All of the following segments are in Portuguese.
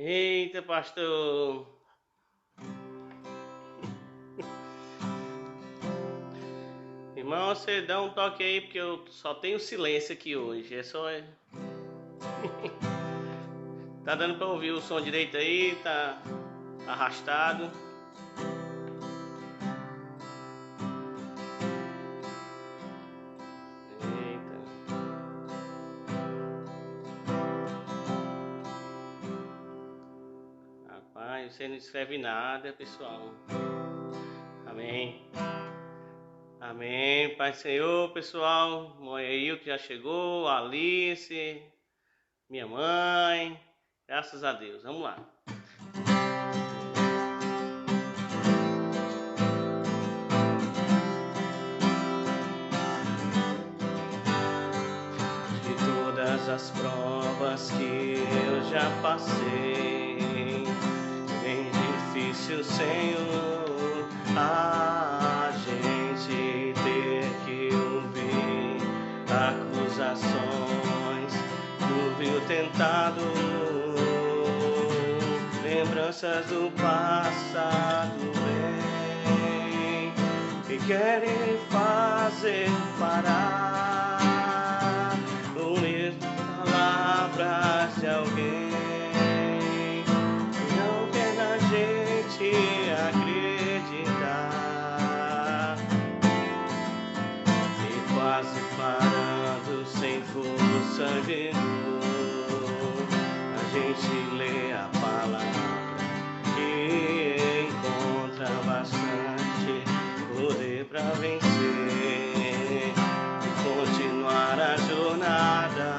Eita, pastor. Irmão, você dá um toque aí, porque eu só tenho silêncio aqui hoje. Tá dando pra ouvir o som direito aí? Tá arrastado? Eita. Rapaz, você não escreve nada, pessoal. Amém. Amém. Pai Senhor, pessoal. Moeil que já chegou, Alice, minha mãe. Graças a Deus. Vamos lá. De todas as provas que eu já passei, bem difícil, Senhor, a gente ter que ouvir acusações do vil tentado, lembranças do passado bem, que querem fazer parar ouvir palavras de alguém que não quer na gente acreditar, e quase parando sem força e vigor, a gente lê a palavra e encontra bastante poder pra vencer e continuar a jornada.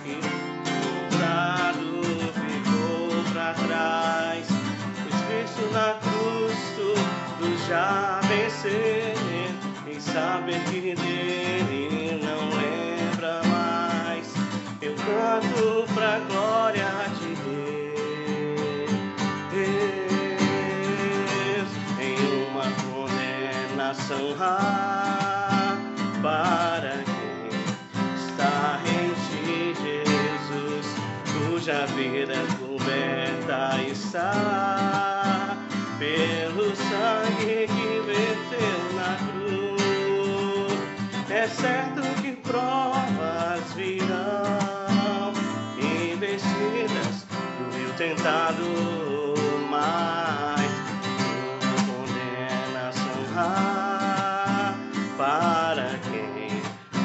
E o lado ficou pra trás, pois Cristo na cruz tudo já venceu, em saber que dele não lembra mais. Eu canto pra glória de Deus, em uma condenação rara para quem está em ti, Jesus, cuja vida coberta está pelo sangue que verteu na cruz. É certo que provas virão, investidas do vil tentado, mas uma condenação rara para quem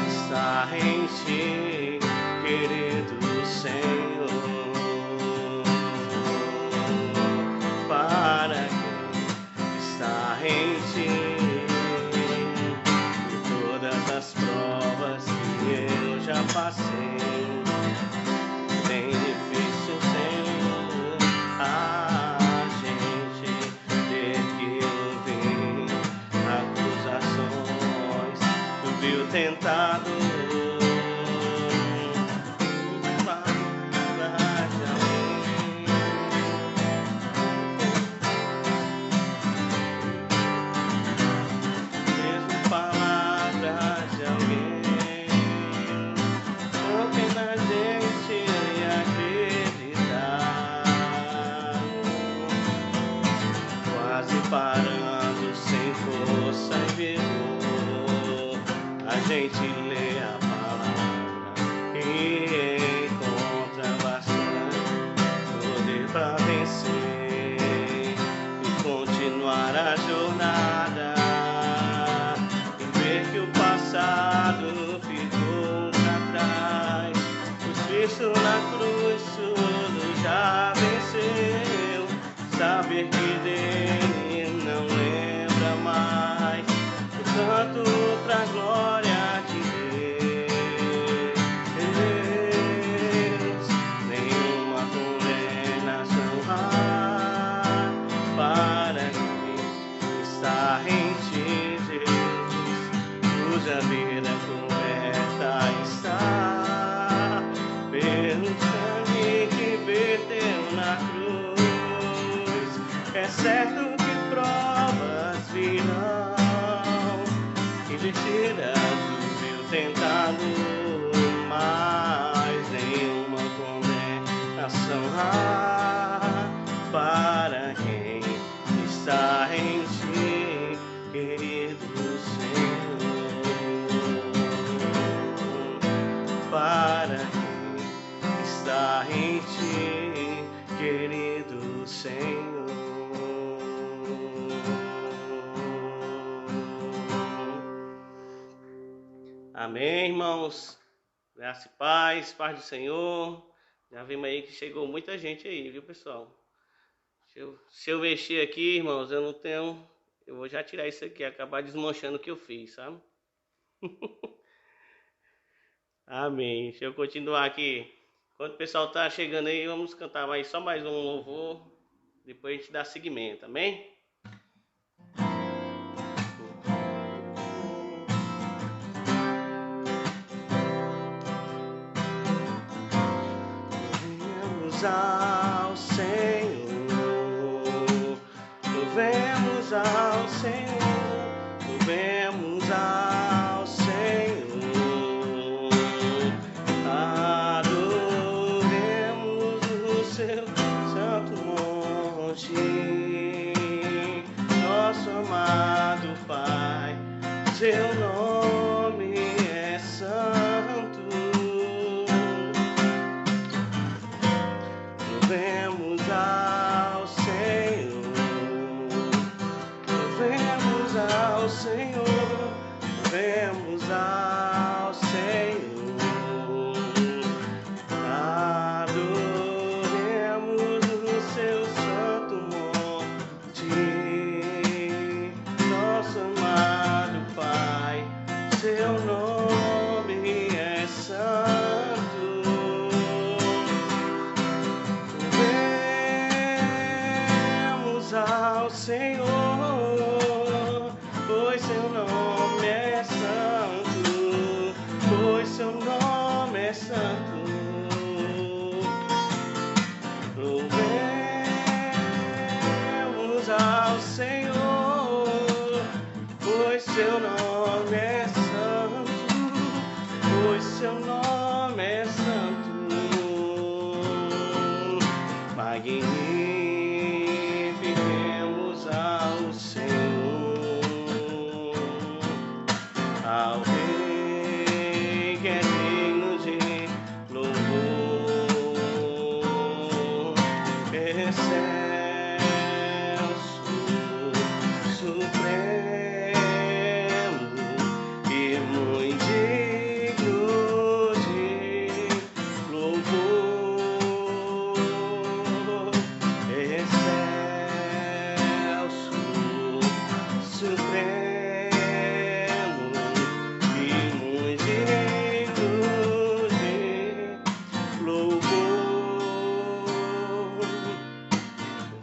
está em ti, querido Senhor, para quem está em ti. De todas as provas que eu já passei, bem difícil, Senhor, a gente ter que ouvir acusações do vil tentado. Parando sem força e vigor, a gente lê a palavra e encontra bastante poder pra vencer e continuar a jornada, e ver que o passado ficou pra trás, pois Cristo na cruz tudo já venceu, saber que dele não lembra mais. Eu canto pra glória de Deus, nenhuma condenação rara para quem está em ti, Jesus, cuja vida coberta está pelo sangue que verteu na cruz. É certo que provas virão, investidas do vil tentado, mas nenhuma condenação rara Amém, irmãos. Graça e paz, paz do Senhor. Já vimos aí que chegou muita gente aí, viu, pessoal? Se eu mexer aqui, irmãos, eu não tenho... Eu vou já tirar isso aqui, acabar desmanchando o que eu fiz, sabe? Amém. Deixa eu continuar aqui. Enquanto o pessoal tá chegando aí, vamos cantar só mais um louvor. Depois a gente dá seguimento, amém? Louvemos ao Senhor, louvemos ao Senhor, louvemos ao Senhor, adoremos o seu santo monte, nosso amado Pai, seu nome é santo. Louvemos ao Senhor, louvemos ao Senhor, louvemos ao Senhor, adoremos o seu santo monte, nosso amado Pai, seu nome é santo. Ao Senhor, pois seu nome é santo, pois seu nome é santo. Louvemos ao Senhor, pois seu nome é santo, pois seu nome é santo. Magnifiquemos ao Senhor, ao Rei que é digno de louvor, excelso, supremo e muito digno de louvor, excelso, supremo e muito digno de louvor.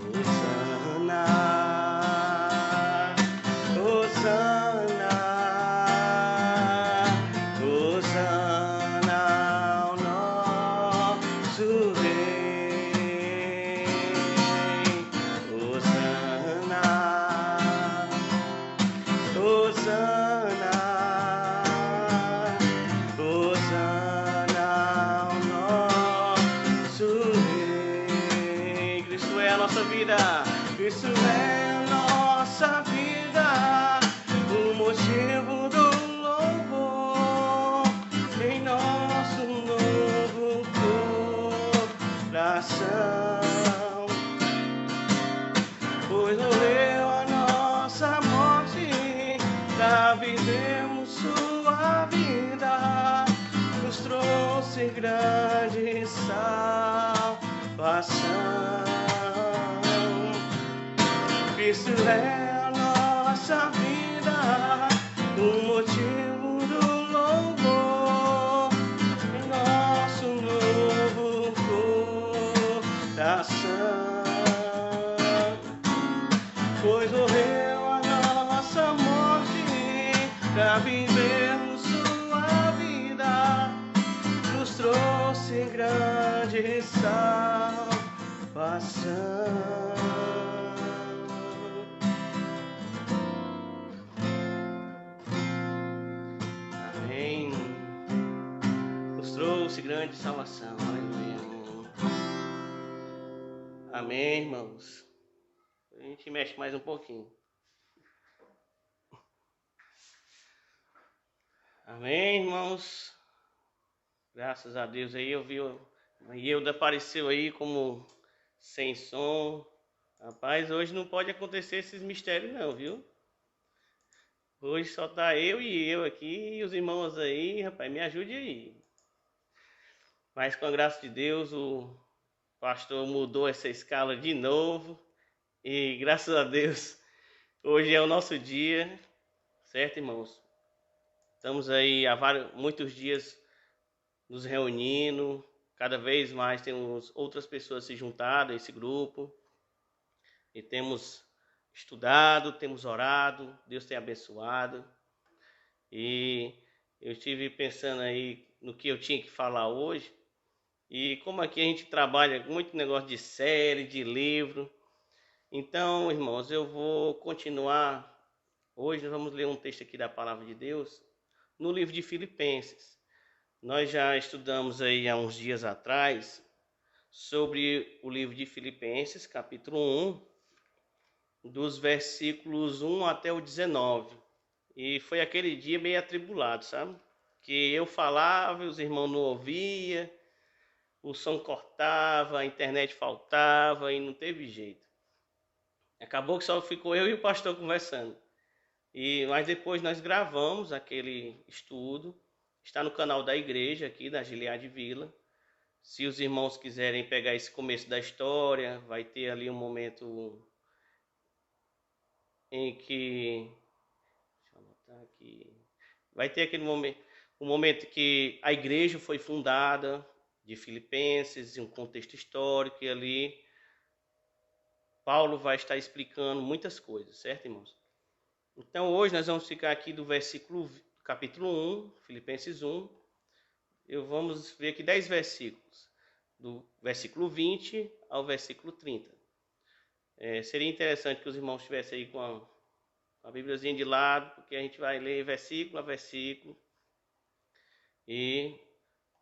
Hosana, Hosana, Hosana ao nosso Rei. Hosana, Hosana, Hosana ao nosso Rei. Cristo é a nossa vida, Cristo é a nossa vida, o motivo do louvor em nosso novo coração, pois morreu a nossa morte para vivermos sua vida, nos trouxe grande salvação. Cristo é a nossa vida, o motivo do louvor em nosso novo coração, pois morreu a nossa morte para vivermos sua vida, nos trouxe grande salvação. Amém. Nos trouxe grande salvação. Aleluia. Amém, irmãos. A gente mexe mais um pouquinho. Amém, irmãos. Graças a Deus aí eu vi a Ielda apareceu aí como sem som. Rapaz, hoje não pode acontecer esses mistérios não, viu? Hoje só tá eu e eu aqui, e os irmãos aí, rapaz, me ajude aí. Mas com a graça de Deus, o pastor mudou essa escala de novo. E graças a Deus, hoje é o nosso dia, certo, irmãos? Estamos aí há muitos dias nos reunindo, cada vez mais temos outras pessoas se juntando a esse grupo. E temos estudado, temos orado, Deus tem abençoado. E eu estive pensando aí no que eu tinha que falar hoje. E como aqui a gente trabalha com muito negócio de série, de livro. Então, irmãos, eu vou continuar. Hoje nós vamos ler um texto aqui da Palavra de Deus no livro de Filipenses. Nós já estudamos aí há uns dias atrás sobre o livro de Filipenses, capítulo 1, dos versículos 1 até o 19. E foi aquele dia meio atribulado, sabe? Que eu falava e os irmãos não ouviam, o som cortava, a internet faltava e não teve jeito. Acabou que só ficou eu e o pastor conversando. Mas depois nós gravamos aquele estudo, está no canal da igreja aqui, da Gileade Vila. Se os irmãos quiserem pegar esse começo da história, vai ter ali um momento em que... Deixa eu anotar aqui. Vai ter aquele momento, o momento que a igreja foi fundada, de Filipenses, em um contexto histórico, e ali Paulo vai estar explicando muitas coisas, certo, irmãos? Então hoje nós vamos ficar aqui do capítulo 1, Filipenses 1. Vamos ver aqui 10 versículos, do versículo 20 ao versículo 30. Seria interessante que os irmãos estivessem aí com a Bíbliazinha de lado, porque a gente vai ler versículo a versículo. E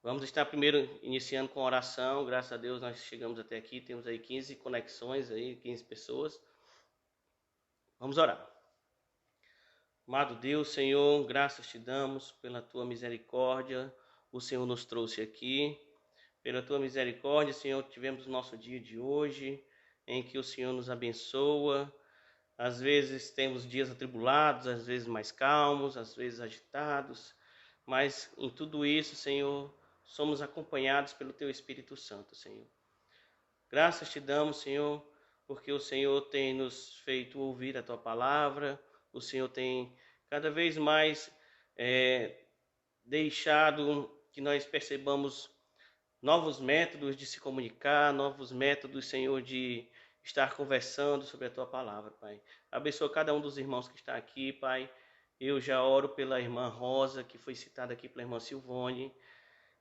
vamos estar primeiro iniciando com oração. Graças a Deus nós chegamos até aqui, temos aí 15 conexões, aí, 15 pessoas. Vamos orar. Amado Deus, Senhor, graças te damos pela tua misericórdia. O Senhor nos trouxe aqui. Pela tua misericórdia, Senhor, tivemos o nosso dia de hoje, em que o Senhor nos abençoa. Às vezes temos dias atribulados, às vezes mais calmos, às vezes agitados. Mas em tudo isso, Senhor, somos acompanhados pelo teu Espírito Santo, Senhor. Graças te damos, Senhor, porque o Senhor tem nos feito ouvir a tua palavra. O Senhor tem cada vez mais deixado que nós percebamos novos métodos de se comunicar, novos métodos, Senhor, de estar conversando sobre a tua palavra, Pai. Abençoa cada um dos irmãos que está aqui, Pai. Eu já oro pela irmã Rosa, que foi citada aqui pela irmã Silvone,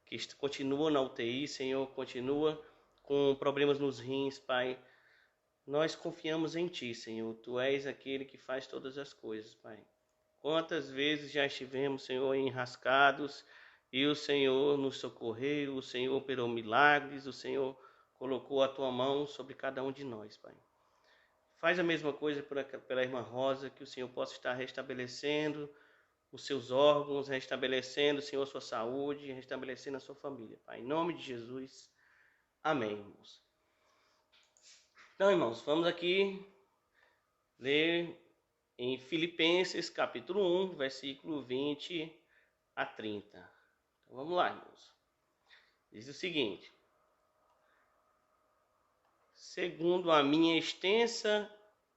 que continua na UTI, Senhor, continua com problemas nos rins, Pai. Nós confiamos em Ti, Senhor. Tu és aquele que faz todas as coisas, Pai. Quantas vezes já estivemos, Senhor, enrascados e o Senhor nos socorreu, o Senhor operou milagres, o Senhor colocou a Tua mão sobre cada um de nós, Pai. Faz a mesma coisa pela irmã Rosa, que o Senhor possa estar restabelecendo os seus órgãos, restabelecendo, Senhor, a sua saúde, restabelecendo a sua família, Pai. Em nome de Jesus, amém, irmãos. Então, irmãos, vamos aqui ler em Filipenses, capítulo 1, versículo 20 a 30. Então, vamos lá, irmãos. Diz o seguinte: segundo a minha extensa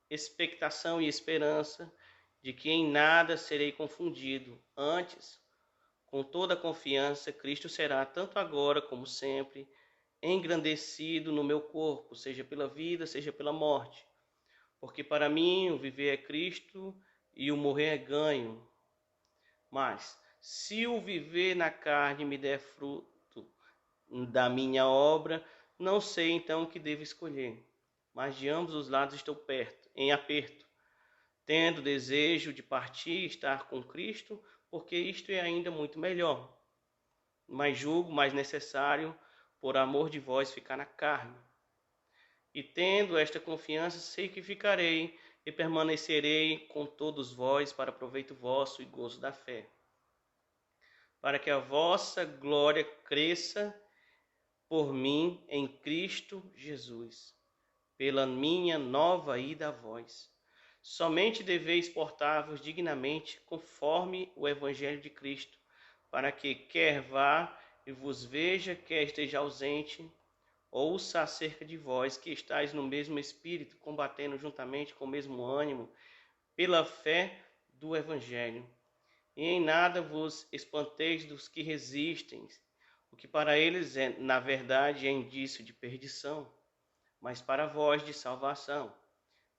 expectação e esperança de que em nada serei confundido, antes, com toda confiança, Cristo será, tanto agora como sempre, engrandecido no meu corpo, seja pela vida, seja pela morte. Porque para mim o viver é Cristo e o morrer é ganho. Mas, se o viver na carne me der fruto da minha obra, não sei então o que devo escolher. Mas de ambos os lados estou em aperto, tendo desejo de partir e estar com Cristo, porque isto é ainda muito melhor. Mas julgo mais necessário, por amor de vós, ficar na carne. E tendo esta confiança, sei que ficarei e permanecerei com todos vós para proveito vosso e gozo da fé, para que a vossa glória cresça por mim em Cristo Jesus, pela minha nova ida a vós. Somente deveis portar-vos dignamente conforme o evangelho de Cristo, para que quer vá e vos veja, quer esteja ausente, ouça acerca de vós que estáis no mesmo espírito, combatendo juntamente com o mesmo ânimo, pela fé do evangelho. E em nada vos espanteis dos que resistem, o que para eles é, na verdade, é indício de perdição, mas para vós de salvação,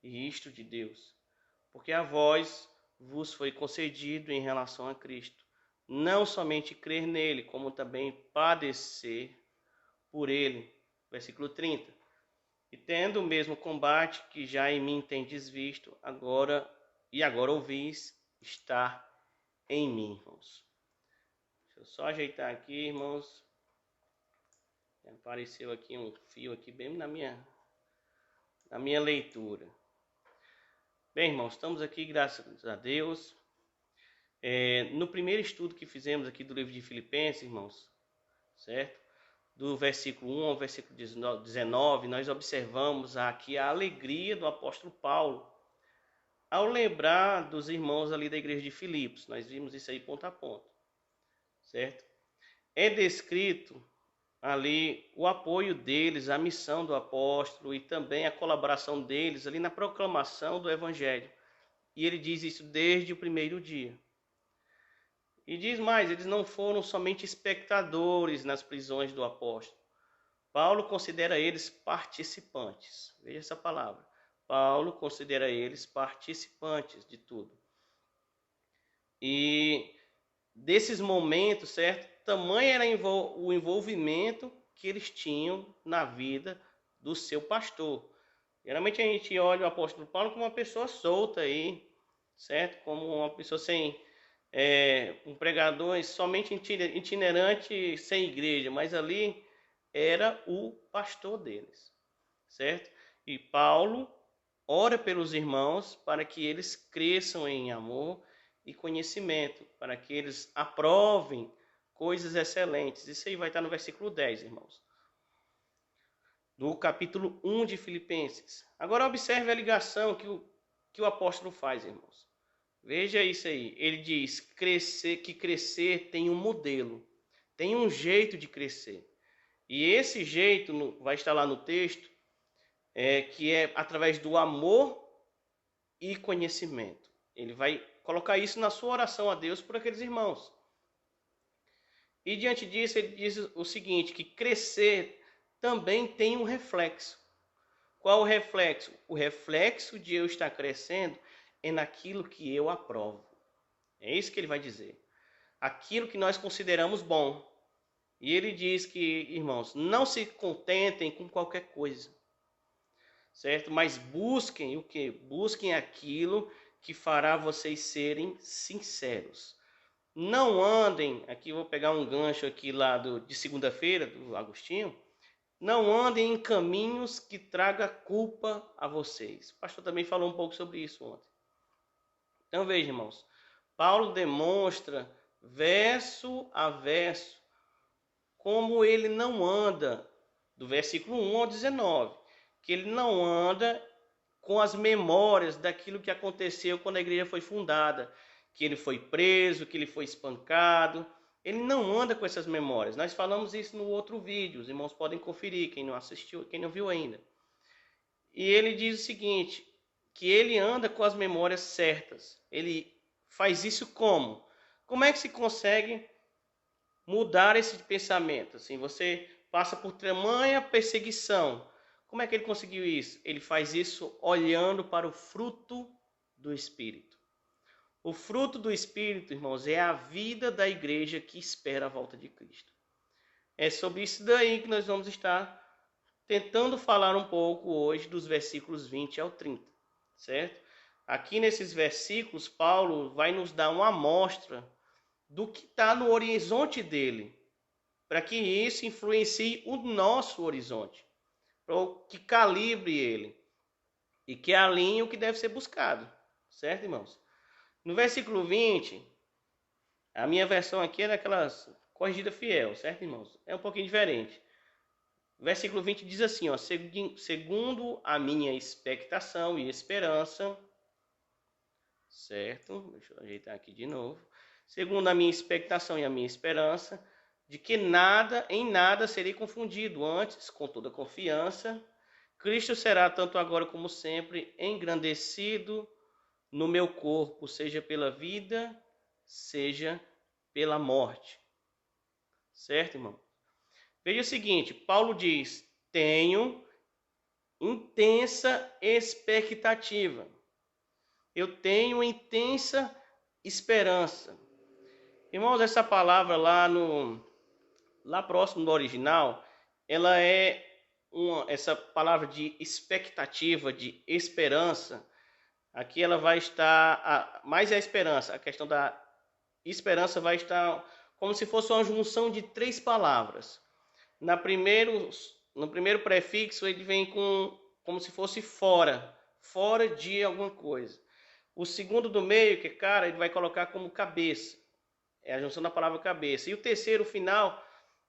e isto de Deus. Porque a vós vos foi concedido em relação a Cristo, não somente crer nele, como também padecer por ele. Versículo 30. E tendo o mesmo combate que já em mim tendes visto, agora ouvis estar em mim, irmãos. Deixa eu só ajeitar aqui, irmãos. Apareceu aqui um fio aqui bem na minha leitura. Bem, irmãos, estamos aqui, graças a Deus. No primeiro estudo que fizemos aqui do livro de Filipenses, irmãos, certo? Do versículo 1 ao versículo 19, nós observamos aqui a alegria do apóstolo Paulo ao lembrar dos irmãos ali da igreja de Filipos. Nós vimos isso aí ponto a ponto, certo? É descrito ali o apoio deles, a missão do apóstolo e também a colaboração deles ali na proclamação do evangelho. E ele diz isso desde o primeiro dia. E diz mais, eles não foram somente espectadores nas prisões do apóstolo. Paulo considera eles participantes. Veja essa palavra. Paulo considera eles participantes de tudo. E desses momentos, certo? Tamanho era o envolvimento que eles tinham na vida do seu pastor. Geralmente a gente olha o apóstolo Paulo como uma pessoa solta aí, certo? Como uma pessoa sem um pregador somente itinerante, sem igreja, mas ali era o pastor deles, certo? E Paulo ora pelos irmãos para que eles cresçam em amor e conhecimento, para que eles aprovem coisas excelentes. Isso aí vai estar no versículo 10, irmãos. Do capítulo 1 de Filipenses. Agora observe a ligação que o apóstolo faz, irmãos. Veja isso aí. Ele diz que crescer tem um modelo, tem um jeito de crescer. E esse jeito vai estar lá no texto, que é através do amor e conhecimento. Ele vai colocar isso na sua oração a Deus por aqueles irmãos. E diante disso ele diz o seguinte, que crescer também tem um reflexo. Qual o reflexo? O reflexo de eu estar crescendo é naquilo que eu aprovo. É isso que ele vai dizer. Aquilo que nós consideramos bom. E ele diz que, irmãos, não se contentem com qualquer coisa, certo? Mas busquem o quê? Busquem aquilo que fará vocês serem sinceros. Não andem, aqui eu vou pegar um gancho aqui lá de segunda-feira, do Agostinho, não andem em caminhos que tragam culpa a vocês. O pastor também falou um pouco sobre isso ontem. Então veja, irmãos, Paulo demonstra verso a verso como ele não anda, do versículo 1 ao 19, que ele não anda com as memórias daquilo que aconteceu quando a igreja foi fundada, que ele foi preso, que ele foi espancado. Ele não anda com essas memórias. Nós falamos isso no outro vídeo, os irmãos podem conferir, quem não assistiu, quem não viu ainda. E ele diz o seguinte, que ele anda com as memórias certas. Ele faz isso como? Como é que se consegue mudar esse pensamento? Assim, você passa por tamanha perseguição. Como é que ele conseguiu isso? Ele faz isso olhando para o fruto do Espírito. O fruto do Espírito, irmãos, é a vida da igreja que espera a volta de Cristo. É sobre isso daí que nós vamos estar tentando falar um pouco hoje dos versículos 20 ao 30, certo? Aqui nesses versículos, Paulo vai nos dar uma amostra do que está no horizonte dele, para que isso influencie o nosso horizonte, para que calibre ele e que alinhe o que deve ser buscado, certo, irmãos? No versículo 20, a minha versão aqui é daquelas corrigida fiel, certo, irmãos? É um pouquinho diferente. Versículo 20 diz assim, ó, segundo a minha expectação e esperança, certo? Deixa eu ajeitar aqui de novo. Segundo a minha expectação e a minha esperança, de que em nada serei confundido, antes, com toda confiança, Cristo será, tanto agora como sempre, engrandecido no meu corpo, seja pela vida, seja pela morte. Certo, irmão? Veja o seguinte, Paulo diz, tenho intensa expectativa. Eu tenho intensa esperança. Irmãos, essa palavra lá próximo do original, ela é essa palavra de expectativa, de esperança. Aqui ela vai estar, mais é a esperança, a questão da esperança vai estar como se fosse uma junção de três palavras. No primeiro prefixo ele vem como se fosse fora de alguma coisa. O segundo do meio, que é cara, ele vai colocar como cabeça. É a junção da palavra cabeça. E o terceiro, final,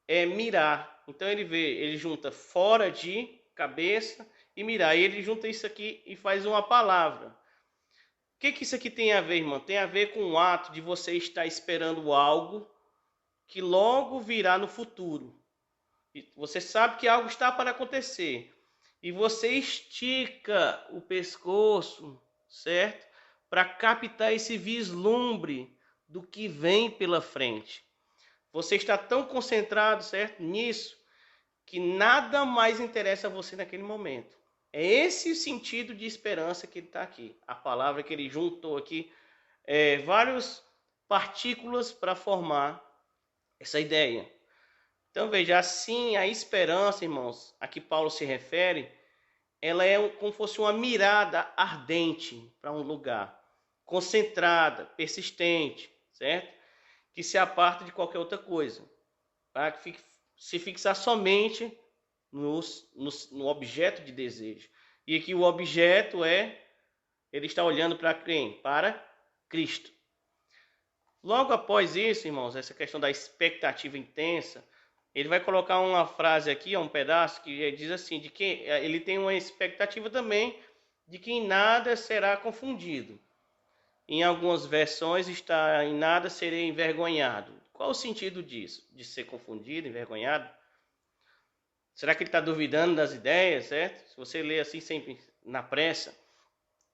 é mirar. Então ele junta fora de, cabeça e mirar. E ele junta isso aqui e faz uma palavra. O que isso aqui tem a ver, irmão? Tem a ver com o ato de você estar esperando algo que logo virá no futuro. E você sabe que algo está para acontecer. E você estica o pescoço, certo? Para captar esse vislumbre do que vem pela frente. Você está tão concentrado, certo, nisso, que nada mais interessa a você naquele momento. É esse o sentido de esperança que ele está aqui. A palavra que ele juntou aqui, várias partículas para formar essa ideia. Então veja, assim a esperança, irmãos, a que Paulo se refere, ela é como se fosse uma mirada ardente para um lugar, concentrada, persistente, certo? Que se aparta de qualquer outra coisa, para que se fixar somente no objeto de desejo. E aqui o objeto ele está olhando para quem? Para Cristo. Logo após isso, irmãos, essa questão da expectativa intensa, ele vai colocar uma frase aqui, um pedaço, que diz assim, de que ele tem uma expectativa também de que em nada será confundido. Em algumas versões está, em nada serei envergonhado. Qual o sentido disso? De ser confundido, envergonhado? Será que ele está duvidando das ideias, certo? Se você lê assim sempre na pressa.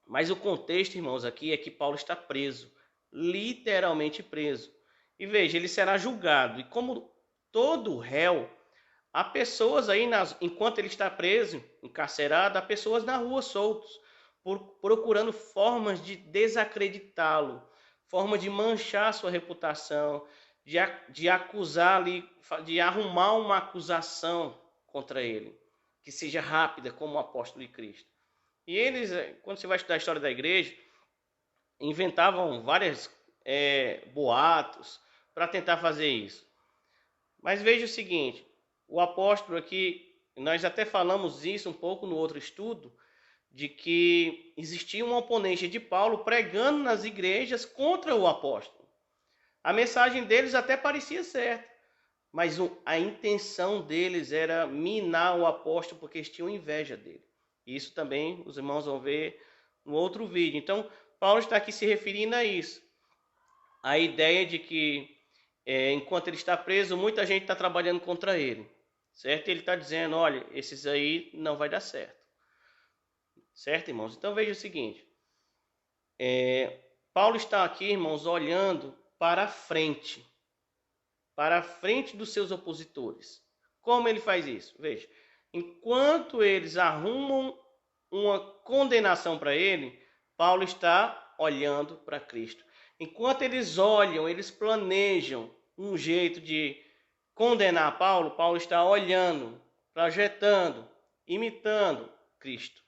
Mas o contexto, irmãos, aqui é que Paulo está preso. Literalmente preso. E veja, ele será julgado. E como todo réu, há pessoas aí, enquanto ele está preso, encarcerado, há pessoas na rua soltos, procurando formas de desacreditá-lo, formas de manchar sua reputação, de acusá-lo, de arrumar uma acusação contra ele, que seja rápida, como o apóstolo de Cristo. E eles, quando você vai estudar a história da igreja, inventavam vários boatos para tentar fazer isso. Mas veja o seguinte, o apóstolo aqui, nós até falamos isso um pouco no outro estudo, de que existia um oponente de Paulo pregando nas igrejas contra o apóstolo. A mensagem deles até parecia certa, mas a intenção deles era minar o apóstolo porque eles tinham inveja dele. Isso também os irmãos vão ver no outro vídeo. Então, Paulo está aqui se referindo a isso. A ideia de que, enquanto ele está preso, muita gente está trabalhando contra ele. Certo? Ele está dizendo, olha, esses aí não vai dar certo. Certo, irmãos? Então, veja o seguinte. Paulo está aqui, irmãos, olhando para a frente dos seus opositores. Como ele faz isso? Veja, enquanto eles arrumam uma condenação para ele, Paulo está olhando para Cristo. Enquanto eles olham, eles planejam um jeito de condenar Paulo, Paulo está olhando, projetando, imitando Cristo.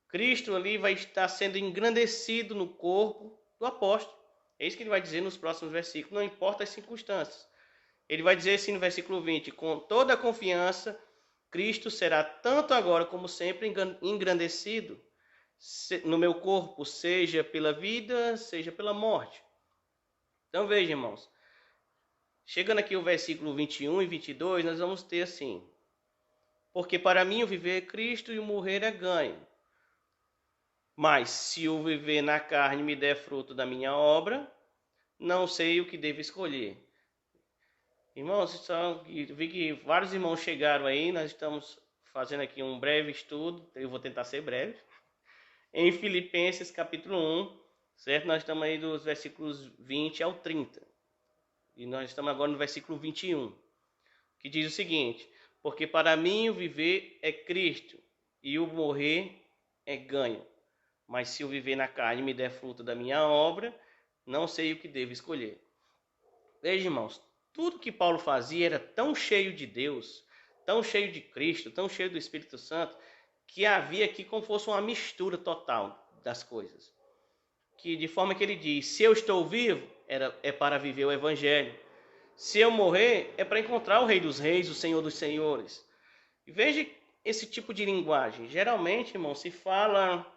Cristo ali vai estar sendo engrandecido no corpo do apóstolo. É isso que ele vai dizer nos próximos versículos, não importa as circunstâncias. Ele vai dizer assim no versículo 20, com toda a confiança, Cristo será tanto agora como sempre engrandecido no meu corpo, seja pela vida, seja pela morte. Então veja, irmãos, chegando aqui o versículo 21 e 22, nós vamos ter assim, porque para mim o viver é Cristo e o morrer é ganho. Mas se o viver na carne me der fruto da minha obra, não sei o que devo escolher. Irmãos, vi que vários irmãos chegaram aí, nós estamos fazendo aqui um breve estudo, eu vou tentar ser breve, em Filipenses capítulo 1, certo? Nós estamos aí dos versículos 20 ao 30, e nós estamos agora no versículo 21, que diz o seguinte: porque para mim o viver é Cristo, e o morrer é ganho. Mas se o viver na carne me der fruto da minha obra, não sei o que devo escolher. Veja, irmãos, tudo que Paulo fazia era tão cheio de Deus, tão cheio de Cristo, tão cheio do Espírito Santo, que havia aqui como fosse uma mistura total das coisas. Que de forma que ele diz: se eu estou vivo, é para viver o Evangelho. Se eu morrer, é para encontrar o Rei dos Reis, o Senhor dos Senhores. E veja esse tipo de linguagem. Geralmente, irmão, se fala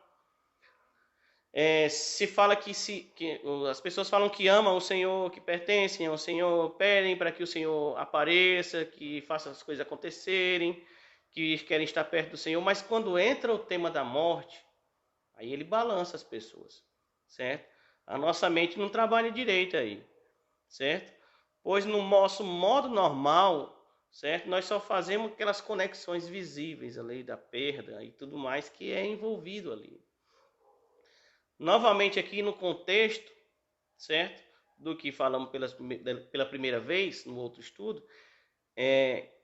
que as pessoas falam que amam o Senhor, que pertencem ao Senhor, pedem para que o Senhor apareça, que faça as coisas acontecerem, que querem estar perto do Senhor, mas quando entra o tema da morte, aí ele balança as pessoas, certo? A nossa mente não trabalha direito aí, certo? Pois no nosso modo normal, certo? Nós só fazemos aquelas conexões visíveis ali da perda e tudo mais que é envolvido ali. Novamente aqui no contexto, certo? Do que falamos pela primeira vez no outro estudo,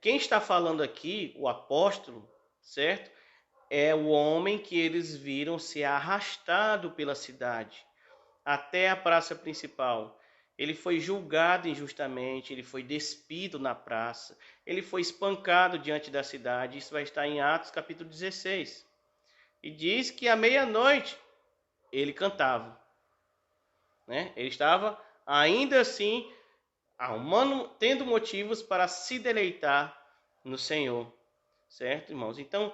quem está falando aqui, o apóstolo, certo? É o homem que eles viram ser arrastado pela cidade até a praça principal. Ele foi julgado injustamente, ele foi despido na praça, ele foi espancado diante da cidade. Isso vai estar em Atos capítulo 16. E diz que à meia-noite ele cantava, né? Ele estava ainda assim tendo motivos para se deleitar no Senhor, certo, irmãos? Então,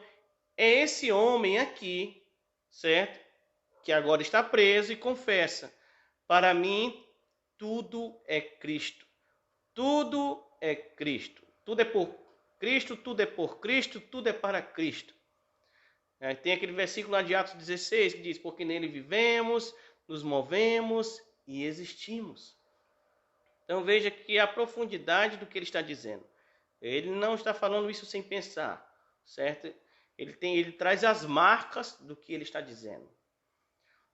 é esse homem aqui, certo, que agora está preso e confessa: para mim, tudo é Cristo. Tudo é Cristo. Tudo é por Cristo, tudo é por Cristo, tudo é para Cristo. Tem aquele versículo lá de Atos 16 que diz: porque nele vivemos, nos movemos e existimos. Então veja que a profundidade do que ele está dizendo. Ele não está falando isso sem pensar, certo? Ele traz as marcas do que ele está dizendo.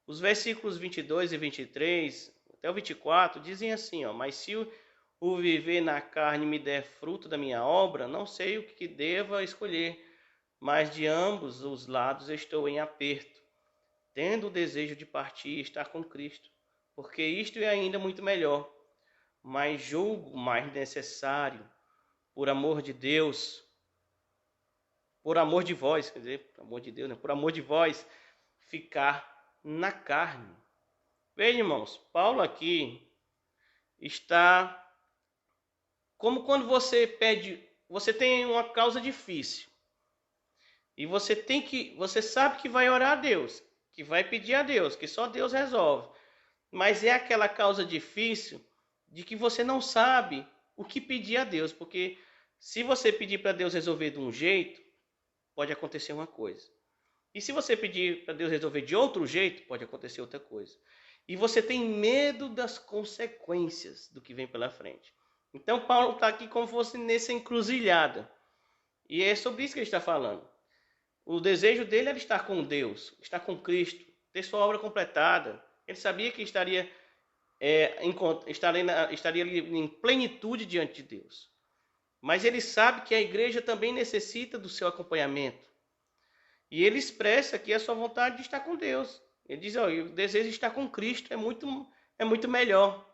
Os versículos 22 e 23, até o 24, dizem assim: mas se o viver na carne me der fruto da minha obra, não sei o que deva escolher, mas de ambos os lados estou em aperto, tendo o desejo de partir e estar com Cristo, porque isto é ainda muito melhor, mas julgo mais necessário, por amor de Deus, por amor de vós, quer dizer, por amor de Deus, né? Por amor de vós, ficar na carne. Veja, irmãos, Paulo aqui está como quando você tem uma causa difícil e você sabe que vai orar a Deus, que vai pedir a Deus, que só Deus resolve, mas é aquela causa difícil de que você não sabe o que pedir a Deus, porque se você pedir para Deus resolver de um jeito, pode acontecer uma coisa. E se você pedir para Deus resolver de outro jeito, pode acontecer outra coisa. E você tem medo das consequências do que vem pela frente. Então Paulo está aqui como se fosse nessa encruzilhada. E é sobre isso que ele está falando. O desejo dele era estar com Deus, estar com Cristo, ter sua obra completada. Ele sabia que estaria em plenitude diante de Deus. Mas ele sabe que a igreja também necessita do seu acompanhamento. E ele expressa aqui a sua vontade de estar com Deus. Ele diz: o desejo de estar com Cristo é muito melhor.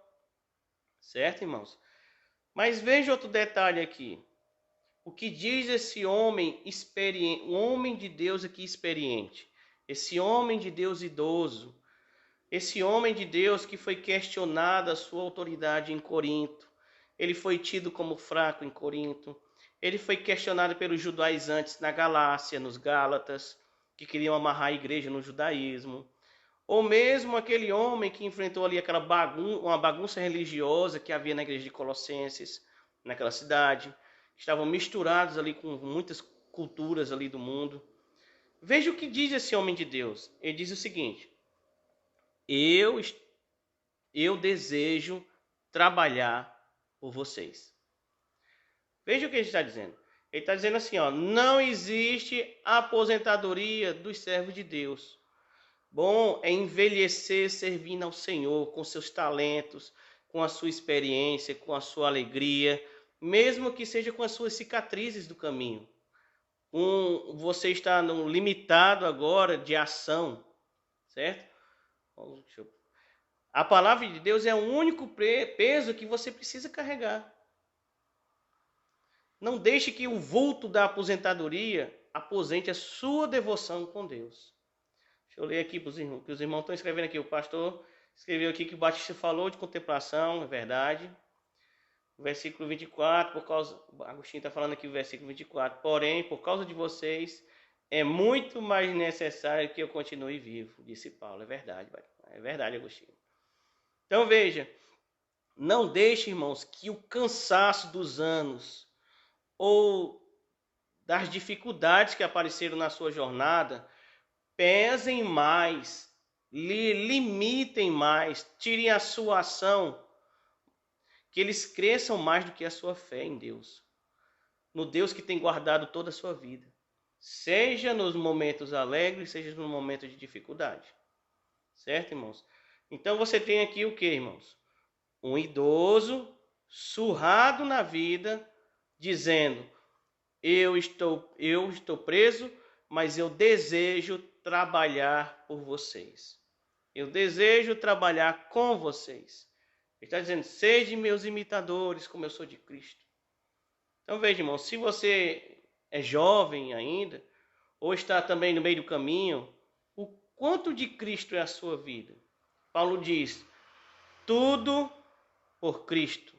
Certo, irmãos? Mas veja outro detalhe aqui. O que diz esse homem experiente, um homem de Deus aqui experiente, esse homem de Deus idoso, esse homem de Deus que foi questionada a sua autoridade em Corinto, ele foi tido como fraco em Corinto, ele foi questionado pelos judaizantes na Galácia, nos Gálatas, que queriam amarrar a igreja no judaísmo, ou mesmo aquele homem que enfrentou ali uma bagunça religiosa que havia na igreja de Colossenses, naquela cidade, estavam misturados ali com muitas culturas ali do mundo. veja o que diz esse homem de Deus. Ele diz o seguinte: eu desejo trabalhar por vocês. Veja o que ele está dizendo. Ele está dizendo assim, ó, não existe aposentadoria dos servos de Deus. Bom é envelhecer servindo ao Senhor com seus talentos, com a sua experiência, com a sua alegria, mesmo que seja com as suas cicatrizes do caminho. Você está limitado agora de ação, certo? A palavra de Deus é o único peso que você precisa carregar. Não deixe que o vulto da aposentadoria aposente a sua devoção com Deus. Deixa eu ler aqui para os irmãos, que os irmãos estão escrevendo aqui. O pastor escreveu aqui que o Batista falou de contemplação, é verdade. O versículo 24, Agostinho está falando aqui o versículo 24. Porém, por causa de vocês, é muito mais necessário que eu continue vivo, disse Paulo. É verdade, Agostinho. Então veja, não deixe, irmãos, que o cansaço dos anos ou das dificuldades que apareceram na sua jornada pesem mais, lhe limitem mais, tirem a sua ação, que eles cresçam mais do que a sua fé em Deus, no Deus que tem guardado toda a sua vida, seja nos momentos alegres, seja nos momentos de dificuldade, certo, irmãos? Então você tem aqui o que, irmãos? Um idoso surrado na vida, dizendo: eu estou preso, mas eu desejo trabalhar por vocês. Eu desejo trabalhar com vocês. Ele está dizendo: sejam meus imitadores, como eu sou de Cristo. Então veja, irmão, se você é jovem ainda, ou está também no meio do caminho, o quanto de Cristo é a sua vida? Paulo diz: tudo por Cristo.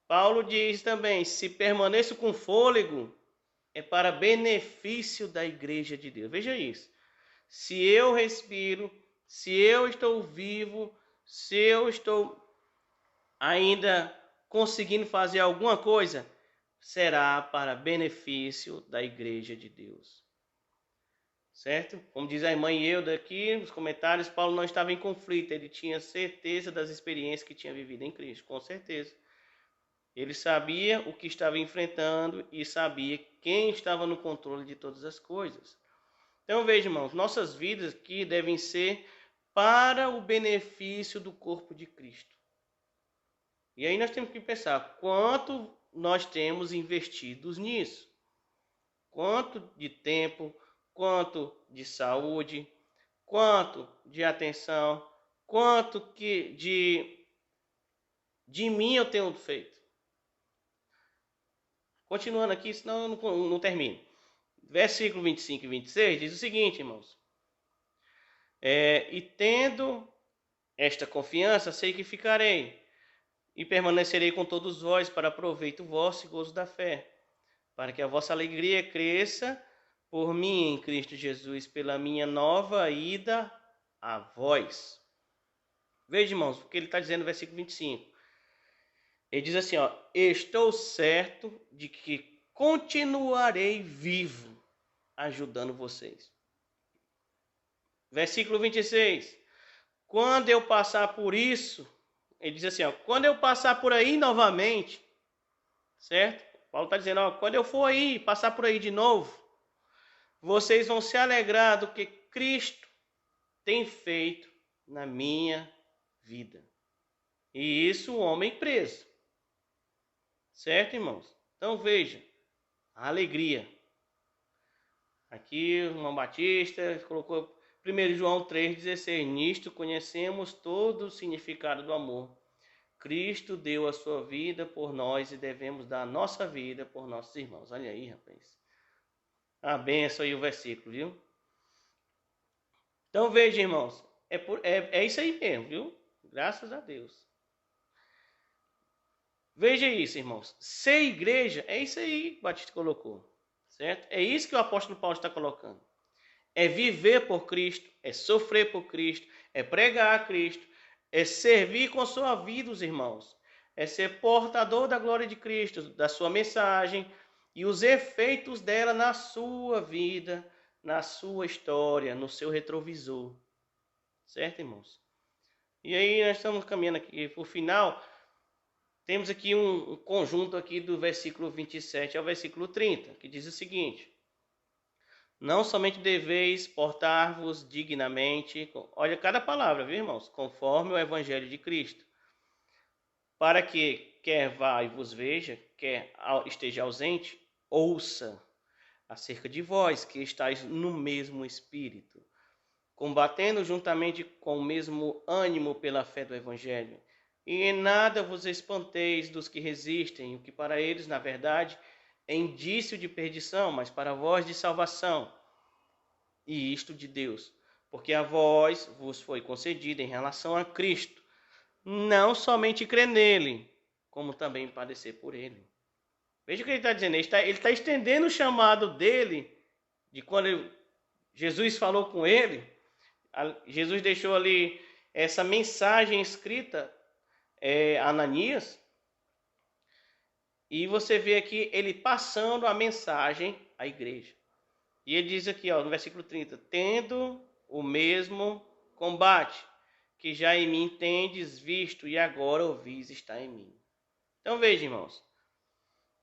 Paulo diz também: se permaneço com fôlego, é para benefício da igreja de Deus. Veja isso. Se eu respiro, se eu estou vivo, se eu estou ainda conseguindo fazer alguma coisa, será para benefício da igreja de Deus. Certo? Como diz a irmã Ielda aqui nos comentários, Paulo não estava em conflito, ele tinha certeza das experiências que tinha vivido em Cristo, com certeza. Ele sabia o que estava enfrentando e sabia quem estava no controle de todas as coisas. Então veja, irmãos, nossas vidas aqui devem ser para o benefício do corpo de Cristo. E aí nós temos que pensar quanto nós temos investido nisso. Quanto de tempo, quanto de saúde, quanto de atenção, quanto que de mim eu tenho feito. Continuando aqui, senão eu não termino. Versículo 25 e 26 diz o seguinte, irmãos. E tendo esta confiança, sei que ficarei, e permanecerei com todos vós para proveito vosso e gozo da fé, para que a vossa alegria cresça por mim em Cristo Jesus, pela minha nova ida a vós. Veja, irmãos, o que ele está dizendo no versículo 25. Ele diz assim, ó: estou certo de que continuarei vivo ajudando vocês. Versículo 26. Quando eu passar por isso, ele diz assim, ó: quando eu passar por aí novamente, certo? Paulo está dizendo, ó, quando eu for aí, passar por aí de novo, vocês vão se alegrar do que Cristo tem feito na minha vida. E isso o homem preso. Certo, irmãos? Então veja, a alegria. Aqui o irmão Batista colocou 1 João 3,16. Nisto conhecemos todo o significado do amor. Cristo deu a sua vida por nós e devemos dar a nossa vida por nossos irmãos. Olha aí, rapaz. A benção aí o versículo, viu? Então veja, irmãos, é isso aí mesmo, viu? Graças a Deus. Veja isso, irmãos. Ser igreja, é isso aí que o Batista colocou. Certo? É isso que o apóstolo Paulo está colocando. É viver por Cristo, é sofrer por Cristo, é pregar a Cristo, é servir com a sua vida os irmãos. É ser portador da glória de Cristo, da sua mensagem e os efeitos dela na sua vida, na sua história, no seu retrovisor. Certo, irmãos? E aí nós estamos caminhando aqui para o final. Temos aqui um conjunto aqui do versículo 27 ao versículo 30, que diz o seguinte: não somente deveis portar-vos dignamente, olha cada palavra, viu, irmãos? Conforme o evangelho de Cristo, para que, quer vá e vos veja, quer esteja ausente, ouça acerca de vós, que estáis no mesmo espírito, combatendo juntamente com o mesmo ânimo pela fé do evangelho. E em nada vos espanteis dos que resistem, o que para eles, na verdade, é indício de perdição, mas para vós de salvação, e isto de Deus. Porque a vós vos foi concedida em relação a Cristo, não somente crer nele, como também padecer por ele. Veja o que ele está dizendo, ele está estendendo o chamado dele, de quando Jesus falou com ele. Jesus deixou ali essa mensagem escrita a Ananias, e você vê aqui ele passando a mensagem à igreja. E ele diz aqui, no versículo 30, tendo o mesmo combate, que já em mim tendes visto e agora ouvis está em mim. Então veja, irmãos,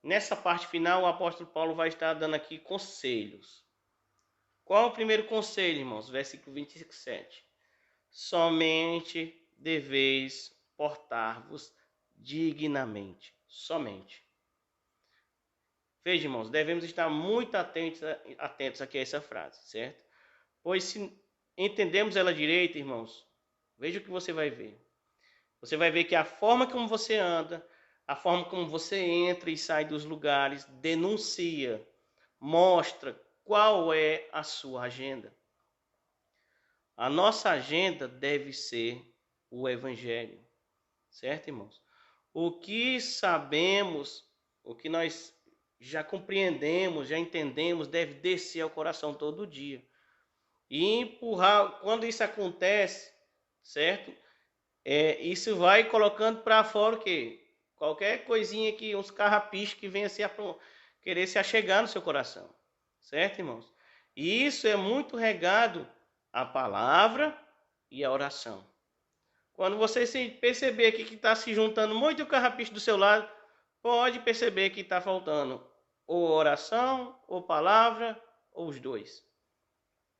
nessa parte final o apóstolo Paulo vai estar dando aqui conselhos. Qual é o primeiro conselho, irmãos? Versículo 27. Somente deveis portar-vos dignamente. Somente. Veja, irmãos, devemos estar muito atentos aqui a essa frase, certo? Pois se entendemos ela direito, irmãos, veja o que você vai ver. Você vai ver que a forma como você anda, a forma como você entra e sai dos lugares, denuncia, mostra qual é a sua agenda. A nossa agenda deve ser o Evangelho, certo, irmãos? O que sabemos, o que nós já compreendemos, já entendemos, deve descer ao coração todo dia. E empurrar, quando isso acontece, certo? Isso vai colocando para fora o quê? Qualquer coisinha que, uns carrapichos que venha querer se achegar no seu coração. Certo, irmãos? E isso é muito regado à palavra e à oração. Quando você se perceber aqui que está se juntando muito carrapicho do seu lado, pode perceber que está faltando ou oração, ou palavra, ou os dois.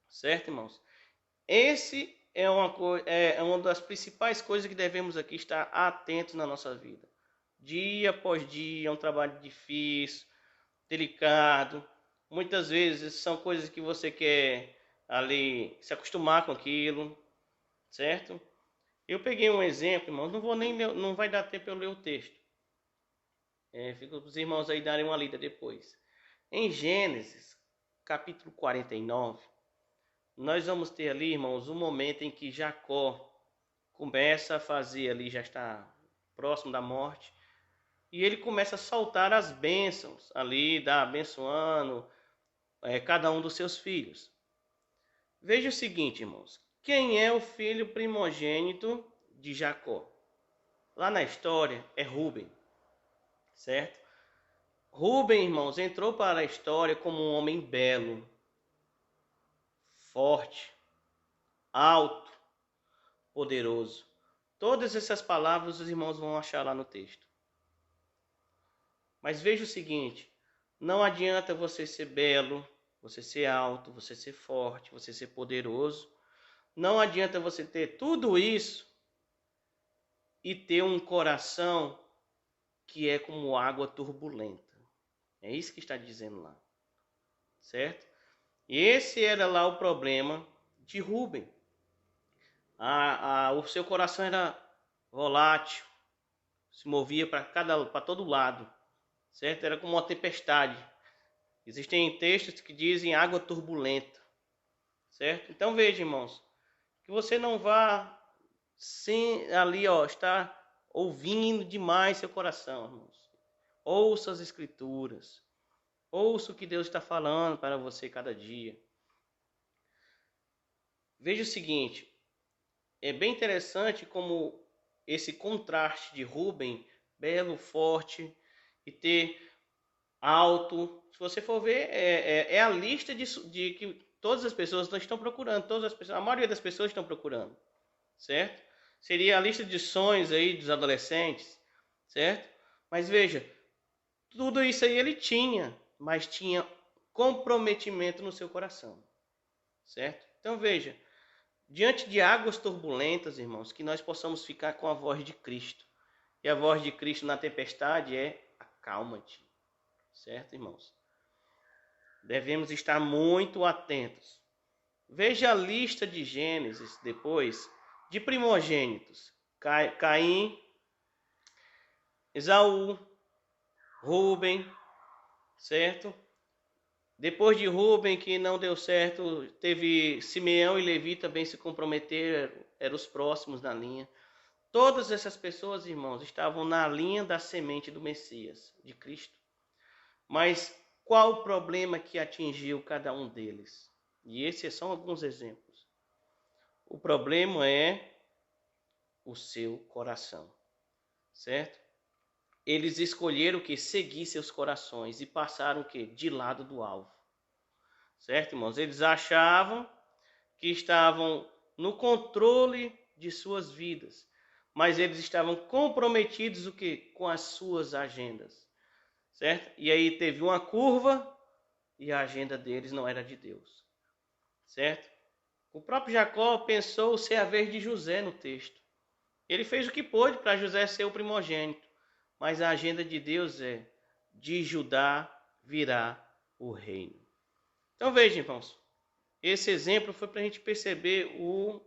Certo, irmãos? Esse é uma das principais coisas que devemos aqui estar atentos na nossa vida. Dia após dia, é um trabalho difícil, delicado. Muitas vezes são coisas que você quer ali se acostumar com aquilo, certo? Eu peguei um exemplo, irmãos, não vai dar tempo eu ler o texto. Fica para os irmãos aí darem uma lida depois. Em Gênesis, capítulo 49, nós vamos ter ali, irmãos, um momento em que Jacó começa a fazer ali, já está próximo da morte, e ele começa a soltar as bênçãos ali, abençoando cada um dos seus filhos. Veja o seguinte, irmãos, quem é o filho primogênito de Jacó? Lá na história é Rúben, certo? Rúben, irmãos, entrou para a história como um homem belo, forte, alto, poderoso. Todas essas palavras os irmãos vão achar lá no texto. Mas veja o seguinte, não adianta você ser belo, você ser alto, você ser forte, você ser poderoso. Não adianta você ter tudo isso e ter um coração que é como água turbulenta. É isso que está dizendo lá, certo? E esse era lá o problema de Rúben. O seu coração era volátil, se movia para todo lado, certo? Era como uma tempestade. Existem textos que dizem água turbulenta, certo? Então veja, irmãos, que você não vá estar ouvindo demais seu coração, irmãos. Ouça as escrituras, ouça o que Deus está falando para você cada dia. Veja o seguinte, é bem interessante como esse contraste de Rúben, belo, forte, e ter alto. Se você for ver, é a lista todas as pessoas não estão procurando, a maioria das pessoas estão procurando, certo? Seria a lista de sonhos aí dos adolescentes, certo? Mas veja, tudo isso aí ele tinha, mas tinha comprometimento no seu coração, certo? Então veja, diante de águas turbulentas, irmãos, que nós possamos ficar com a voz de Cristo. E a voz de Cristo na tempestade é: acalma-te, certo, irmãos? Devemos estar muito atentos. Veja a lista de Gênesis depois, de primogênitos: Caim, Esaú, Rúben, certo? Depois de Rúben, que não deu certo, teve Simeão e Levi também se comprometeram, eram os próximos na linha. Todas essas pessoas, irmãos, estavam na linha da semente do Messias, de Cristo. Mas qual o problema que atingiu cada um deles? E esses são alguns exemplos. O problema é o seu coração, certo? Eles escolheram que seguir seus corações e passaram o que? De lado do alvo. Certo, irmãos? Eles achavam que estavam no controle de suas vidas, mas eles estavam comprometidos o que? Com as suas agendas. Certo? E aí teve uma curva e a agenda deles não era de Deus. Certo? O próprio Jacó pensou ser a vez de José no texto. Ele fez o que pôde para José ser o primogênito, mas a agenda de Deus é: de Judá virá o reino. Então veja, irmãos, esse exemplo foi para a gente perceber o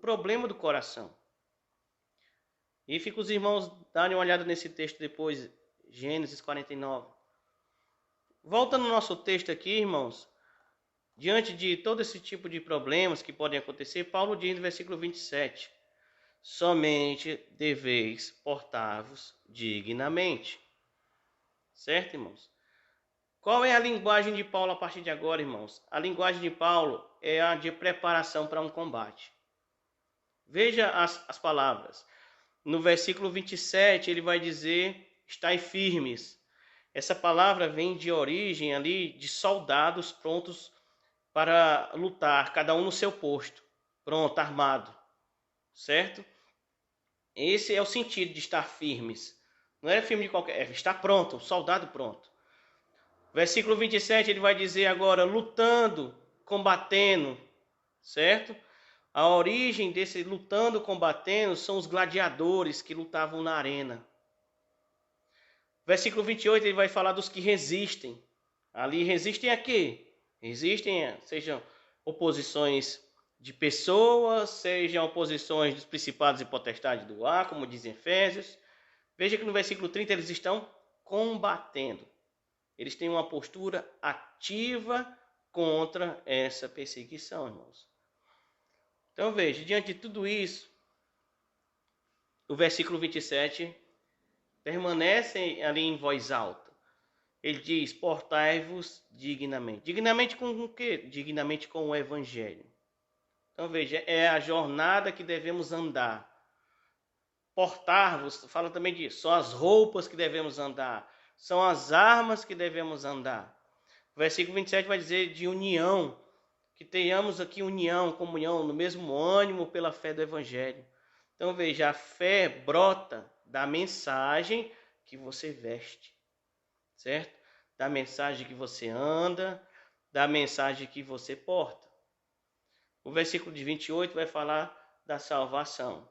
problema do coração. E fica os irmãos darem uma olhada nesse texto depois, Gênesis 49. Volta no nosso texto aqui, irmãos, diante de todo esse tipo de problemas que podem acontecer, Paulo diz no versículo 27, somente deveis portar-vos dignamente. Certo, irmãos? Qual é a linguagem de Paulo a partir de agora, irmãos? A linguagem de Paulo é a de preparação para um combate. Veja as palavras. No versículo 27, ele vai dizer: estai firmes. Essa palavra vem de origem ali de soldados prontos para lutar, cada um no seu posto, pronto, armado. Certo? Esse é o sentido de estar firmes. Não é firme de qualquer... é estar pronto, soldado pronto. Versículo 27, ele vai dizer agora, lutando, combatendo, certo? A origem desse lutando, combatendo, são os gladiadores que lutavam na arena. Versículo 28, ele vai falar dos que resistem. Ali resistem a quê? Resistem, sejam oposições de pessoas, sejam oposições dos principados e potestades do ar, como diz em Efésios. Veja que no versículo 30 eles estão combatendo. Eles têm uma postura ativa contra essa perseguição, irmãos. Então veja, diante de tudo isso, o versículo 27 permanece ali em voz alta. Ele diz, portai-vos dignamente. Dignamente com o quê? Dignamente com o evangelho. Então veja, é a jornada que devemos andar. Portar-vos, fala também disso, são as roupas que devemos andar, são as armas que devemos andar. O versículo 27 vai dizer de união, que tenhamos aqui união, comunhão, no mesmo ânimo pela fé do evangelho. Então veja, a fé brota da mensagem que você veste, certo? Da mensagem que você anda, da mensagem que você porta. O versículo de 28 vai falar da salvação.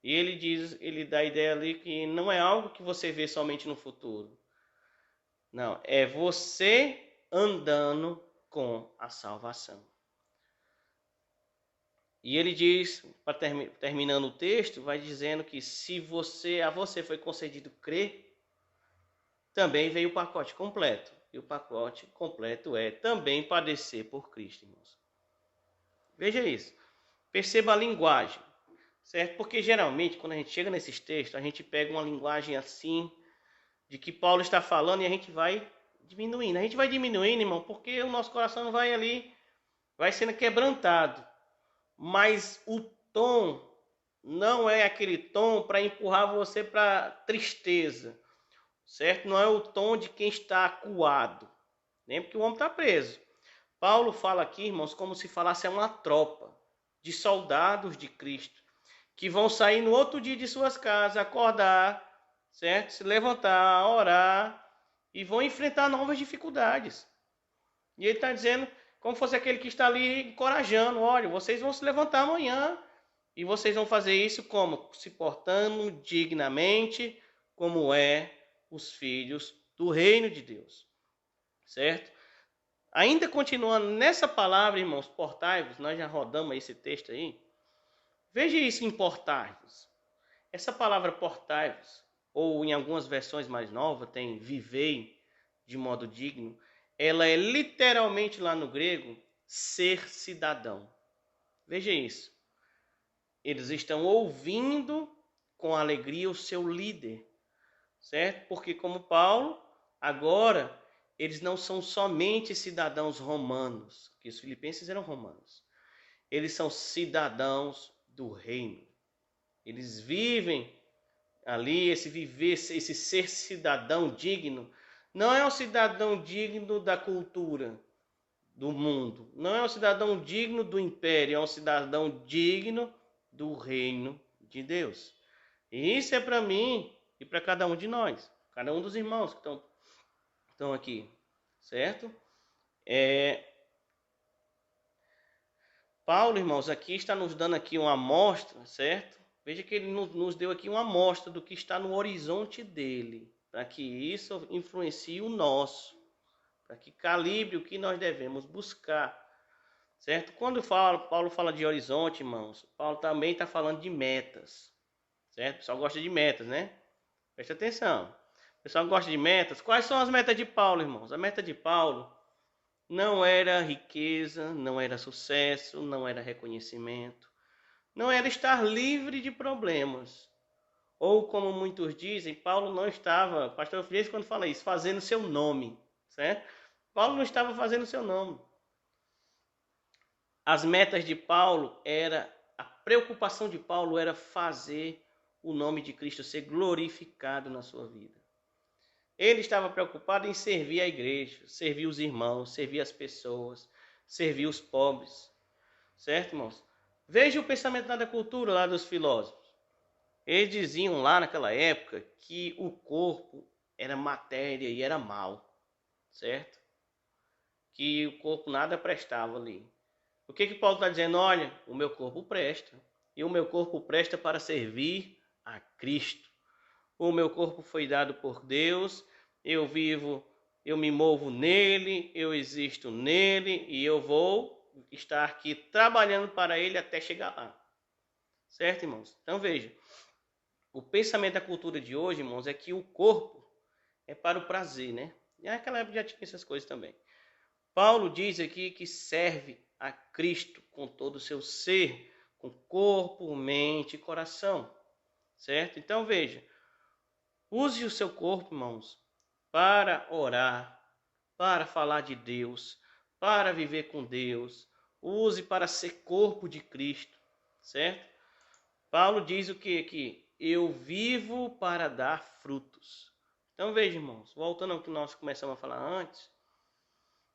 E ele dá a ideia ali que não é algo que você vê somente no futuro. Não, é você andando com a salvação. E ele diz, terminando o texto, vai dizendo que se a você foi concedido crer, também veio o pacote completo. E o pacote completo é também padecer por Cristo, irmãos. Veja isso. Perceba a linguagem, certo? Porque geralmente, quando a gente chega nesses textos, a gente pega uma linguagem assim, de que Paulo está falando e a gente vai diminuindo. A gente vai diminuindo, irmão, porque o nosso coração vai ali, vai sendo quebrantado. Mas o tom não é aquele tom para empurrar você para tristeza, certo? Não é o tom de quem está acuado, nem porque o homem está preso. Paulo fala aqui, irmãos, como se falasse a uma tropa de soldados de Cristo, que vão sair no outro dia de suas casas, acordar, certo? Se levantar, orar, e vão enfrentar novas dificuldades. E ele está dizendo, como fosse aquele que está ali encorajando, olha, vocês vão se levantar amanhã, e vocês vão fazer isso como? Se portando dignamente, como os filhos do reino de Deus. Certo? Ainda continuando nessa palavra, irmãos, portai-vos, nós já rodamos esse texto aí. Veja isso em portai-vos. Essa palavra portai-vos, ou em algumas versões mais novas, tem vivei de modo digno, ela é literalmente lá no grego, ser cidadão. Veja isso. Eles estão ouvindo com alegria o seu líder, certo? Porque como Paulo, agora eles não são somente cidadãos romanos, que os filipenses eram romanos. Eles são cidadãos do reino. Eles vivem ali, esse ser cidadão digno, não é um cidadão digno da cultura do mundo, não é um cidadão digno do império, é um cidadão digno do reino de Deus. E isso é para mim e para cada um de nós, cada um dos irmãos que estão aqui, certo? Paulo, irmãos, aqui está nos dando aqui uma amostra, certo? Veja que ele nos deu aqui uma amostra do que está no horizonte dele, para que isso influencie o nosso, para que calibre o que nós devemos buscar, certo? Quando Paulo fala de horizonte, irmãos, Paulo também está falando de metas, certo? O pessoal gosta de metas, né? Preste atenção. O pessoal gosta de metas. Quais são as metas de Paulo, irmãos? A meta de Paulo não era riqueza, não era sucesso, não era reconhecimento, não era estar livre de problemas. Ou como muitos dizem, Paulo não estava, pastor Freitas quando fala isso, fazendo seu nome, certo? Paulo não estava fazendo seu nome. As metas de Paulo a preocupação de Paulo era fazer o nome de Cristo ser glorificado na sua vida. Ele estava preocupado em servir a igreja, servir os irmãos, servir as pessoas, servir os pobres. Certo, irmãos? Veja o pensamento da cultura lá dos filósofos. Eles diziam lá naquela época que o corpo era matéria e era mal. Certo? Que o corpo nada prestava ali. O que Paulo está dizendo? Olha, o meu corpo presta. E o meu corpo presta para servir a Cristo. O meu corpo foi dado por Deus, eu vivo, eu me movo nele, eu existo nele e eu vou estar aqui trabalhando para ele até chegar lá. Certo, irmãos? Então veja, o pensamento da cultura de hoje, irmãos, é que o corpo é para o prazer, né? E naquela época já tinha essas coisas também. Paulo diz aqui que serve a Cristo com todo o seu ser, com corpo, mente e coração. Certo? Então veja, use o seu corpo, irmãos, para orar, para falar de Deus, para viver com Deus. Use para ser corpo de Cristo, certo? Paulo diz o que aqui? Eu vivo para dar frutos. Então veja, irmãos, voltando ao que nós começamos a falar antes,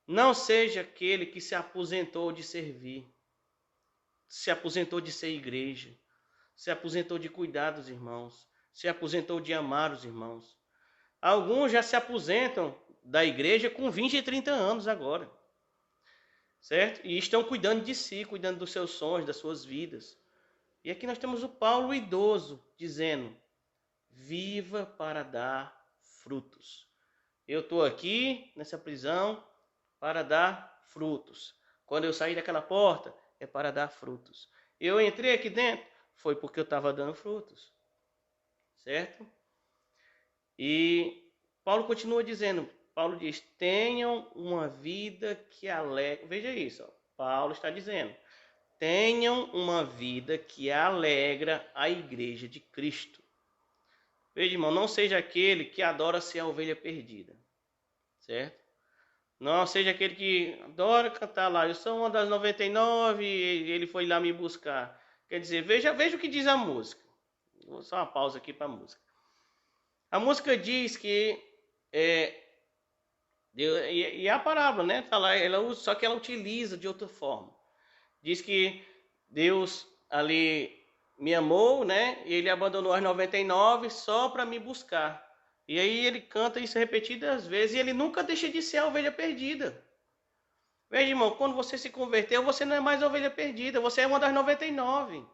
não seja aquele que se aposentou de servir, se aposentou de ser igreja, se aposentou de cuidar dos irmãos, se aposentou de amar os irmãos. Alguns já se aposentam da igreja com 20 e 30 anos agora. Certo? E estão cuidando de si, cuidando dos seus sonhos, das suas vidas. E aqui nós temos o Paulo idoso dizendo, viva para dar frutos. Eu estou aqui nessa prisão para dar frutos. Quando eu saí daquela porta, é para dar frutos. Eu entrei aqui dentro, foi porque eu estava dando frutos. Certo? E Paulo continua dizendo, Paulo diz, tenham uma vida que alegra. Veja isso, ó. Paulo está dizendo, tenham uma vida que alegra a igreja de Cristo. Veja, irmão, não seja aquele que adora ser a ovelha perdida, certo? Não seja aquele que adora cantar lá, eu sou uma das 99 e ele foi lá me buscar. Quer dizer, veja o que diz a música. Vou só uma pausa aqui para a música. A música diz que E a parábola, né? Tá lá, só que ela utiliza de outra forma. Diz que Deus ali me amou, né? E ele abandonou as 99 só para me buscar. E aí ele canta isso repetidas vezes e ele nunca deixa de ser a ovelha perdida. Veja, irmão, quando você se converteu, você não é mais a ovelha perdida, você é uma das 99.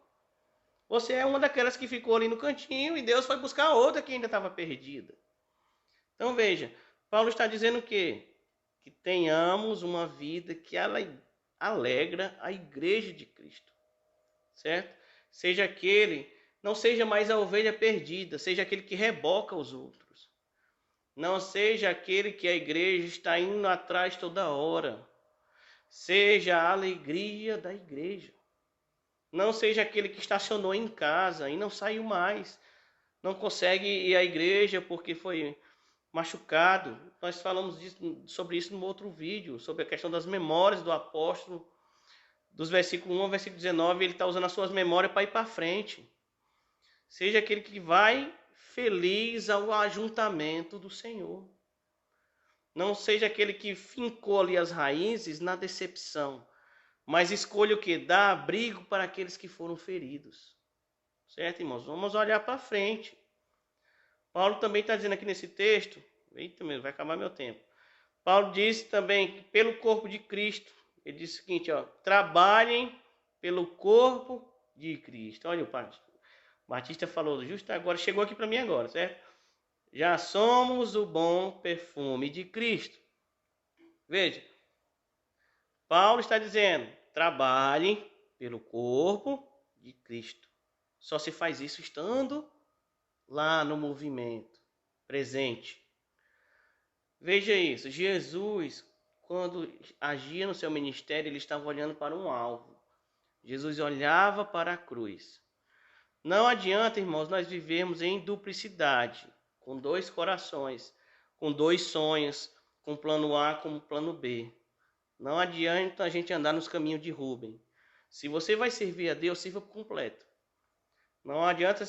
Você é uma daquelas que ficou ali no cantinho e Deus foi buscar outra que ainda estava perdida. Então veja, Paulo está dizendo o quê? Que tenhamos uma vida que ela alegra a igreja de Cristo, certo? Seja aquele, não seja mais a ovelha perdida, seja aquele que reboca os outros. Não seja aquele que a igreja está indo atrás toda hora. Seja a alegria da igreja. Não seja aquele que estacionou em casa e não saiu mais. Não consegue ir à igreja porque foi machucado. Nós falamos sobre isso no outro vídeo, sobre a questão das memórias do apóstolo, dos versículos 1 ao versículo 19, ele está usando as suas memórias para ir para frente. Seja aquele que vai feliz ao ajuntamento do Senhor. Não seja aquele que fincou ali as raízes na decepção, mas escolha o que? Dar abrigo para aqueles que foram feridos. Certo, irmãos? Vamos olhar para frente. Paulo também está dizendo aqui nesse texto, eita mesmo, vai acabar meu tempo. Paulo disse também que pelo corpo de Cristo, ele disse o seguinte, ó, trabalhem pelo corpo de Cristo. Olha o Batista falou justo agora, chegou aqui para mim agora, certo? Já somos o bom perfume de Cristo. Veja, Paulo está dizendo, trabalhem pelo corpo de Cristo. Só se faz isso estando lá no movimento, presente. Veja isso, Jesus, quando agia no seu ministério, ele estava olhando para um alvo. Jesus olhava para a cruz. Não adianta, irmãos, nós vivermos em duplicidade, com dois corações, com dois sonhos, com plano A como plano B. Não adianta a gente andar nos caminhos de Rubem. Se você vai servir a Deus, sirva por completo. Não adianta,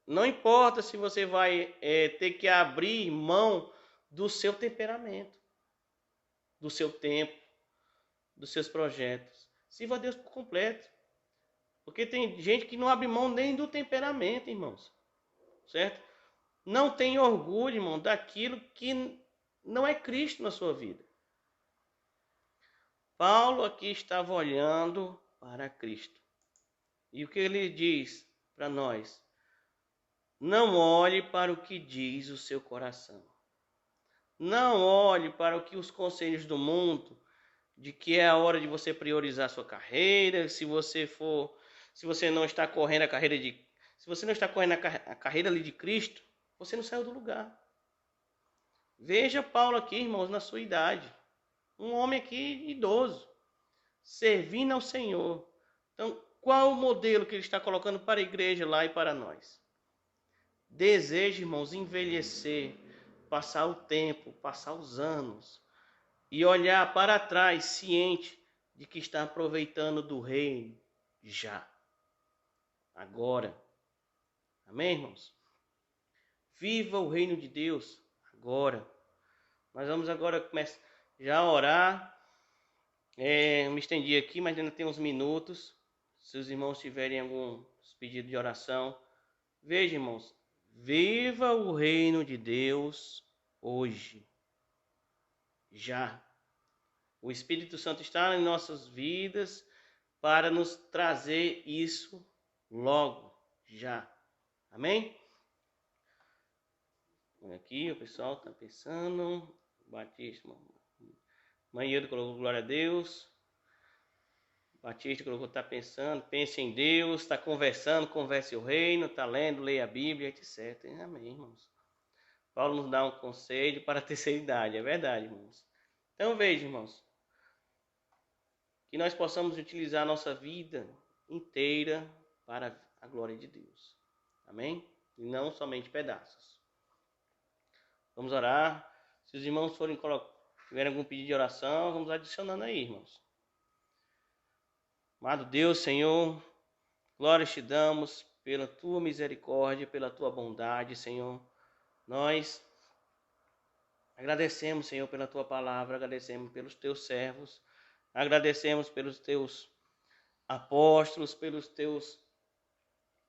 não importa se você vai ter que abrir mão do seu temperamento, do seu tempo, dos seus projetos. Sirva a Deus por completo. Porque tem gente que não abre mão nem do temperamento, irmãos. Certo? Não tem orgulho, irmão, daquilo que não é Cristo na sua vida. Paulo aqui estava olhando para Cristo. E o que ele diz para nós? Não olhe para o que diz o seu coração. Não olhe para o que os conselhos do mundo, de que é a hora de você priorizar sua carreira, se você não está correndo a carreira ali de Cristo, você não saiu do lugar. Veja Paulo aqui, irmãos, na sua idade. Um homem aqui idoso, servindo ao Senhor. Então, qual o modelo que ele está colocando para a igreja lá e para nós? Deseja, irmãos, envelhecer, passar o tempo, passar os anos e olhar para trás ciente de que está aproveitando do reino já, agora. Amém, irmãos? Viva o reino de Deus agora. Nós vamos agora começar já a orar. Me estendi aqui, mas ainda tem uns minutos. Se os irmãos tiverem algum pedido de oração, veja, irmãos, viva o reino de Deus hoje, já. O Espírito Santo está em nossas vidas para nos trazer isso logo, já. Amém? Aqui o pessoal está pensando. Batista, Manheiro colocou glória a Deus. Batista colocou está pensando, pense em Deus, está conversando, converse o reino, está lendo, leia a Bíblia, etc. Amém, irmãos. Paulo nos dá um conselho para a terceira idade, é verdade, irmãos. Então veja, irmãos, que nós possamos utilizar a nossa vida inteira para a glória de Deus. Amém? E não somente pedaços. Vamos orar. Se os irmãos tiverem algum pedido de oração, vamos adicionando aí, irmãos. Amado Deus, Senhor, glórias te damos pela tua misericórdia, pela tua bondade, Senhor. Nós Agradecemos, Senhor, pela tua palavra, agradecemos pelos teus servos, agradecemos pelos teus apóstolos, pelos teus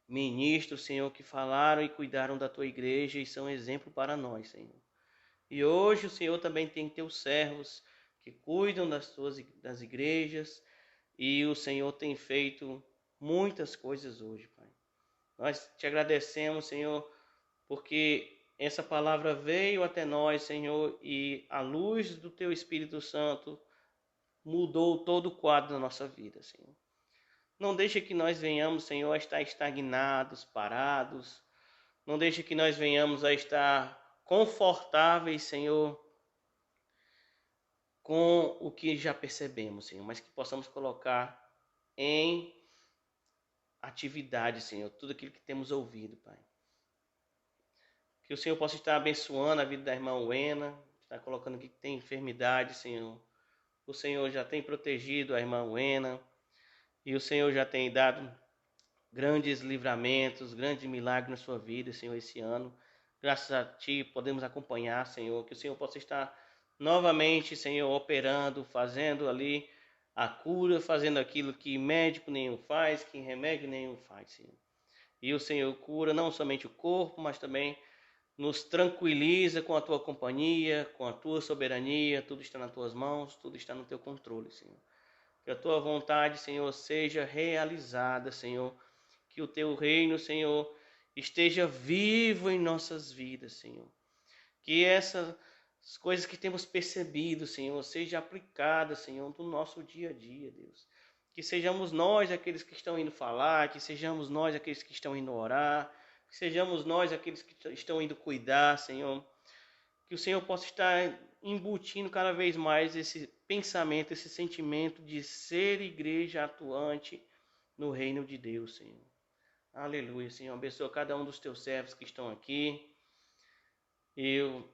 ministros, Senhor, que falaram e cuidaram da tua igreja e são exemplo para nós, Senhor. E hoje o Senhor também tem teus servos que cuidam das igrejas e o Senhor tem feito muitas coisas hoje, Pai. Nós te agradecemos, Senhor, porque essa palavra veio até nós, Senhor, e a luz do teu Espírito Santo mudou todo o quadro da nossa vida, Senhor. Não deixe que nós venhamos, Senhor, a estar estagnados, parados. Não deixe que nós venhamos a estar confortáveis, Senhor, com o que já percebemos, Senhor, mas que possamos colocar em atividade, Senhor, tudo aquilo que temos ouvido, Pai. Que o Senhor possa estar abençoando a vida da irmã Wena, está colocando aqui que tem enfermidade, Senhor. O Senhor já tem protegido a irmã Wena e o Senhor já tem dado grandes livramentos, grandes milagres na sua vida, Senhor, esse ano. Graças a Ti podemos acompanhar, Senhor, que o Senhor possa estar novamente, Senhor, operando, fazendo ali a cura, fazendo aquilo que médico nenhum faz, que remédio nenhum faz, Senhor. E o Senhor cura não somente o corpo, mas também nos tranquiliza com a Tua companhia, com a Tua soberania, tudo está nas Tuas mãos, tudo está no Teu controle, Senhor. Que a Tua vontade, Senhor, seja realizada, Senhor. Que o Teu reino, Senhor, esteja vivo em nossas vidas, Senhor. Que essas coisas que temos percebido, Senhor, sejam aplicadas, Senhor, no nosso dia a dia, Deus. Que sejamos nós aqueles que estão indo falar, que sejamos nós aqueles que estão indo orar, que sejamos nós aqueles que estão indo cuidar, Senhor. Que o Senhor possa estar embutindo cada vez mais esse pensamento, esse sentimento de ser igreja atuante no reino de Deus, Senhor. Aleluia, Senhor. Abençoa cada um dos teus servos que estão aqui. Eu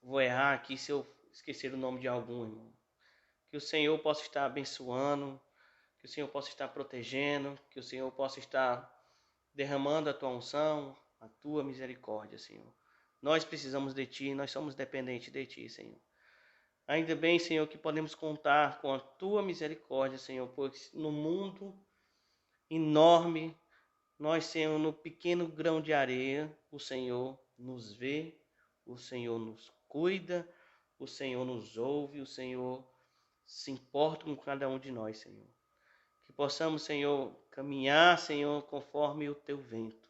vou errar aqui se eu esquecer o nome de algum, irmão. Que o Senhor possa estar abençoando, que o Senhor possa estar protegendo, que o Senhor possa estar derramando a tua unção, a tua misericórdia, Senhor. Nós precisamos de Ti, nós somos dependentes de Ti, Senhor. Ainda bem, Senhor, que podemos contar com a tua misericórdia, Senhor, pois no mundo enorme, nós, Senhor, no pequeno grão de areia, o Senhor nos vê, o Senhor nos cuida, o Senhor nos ouve, o Senhor se importa com cada um de nós, Senhor. Que possamos, Senhor, caminhar, Senhor, conforme o Teu vento.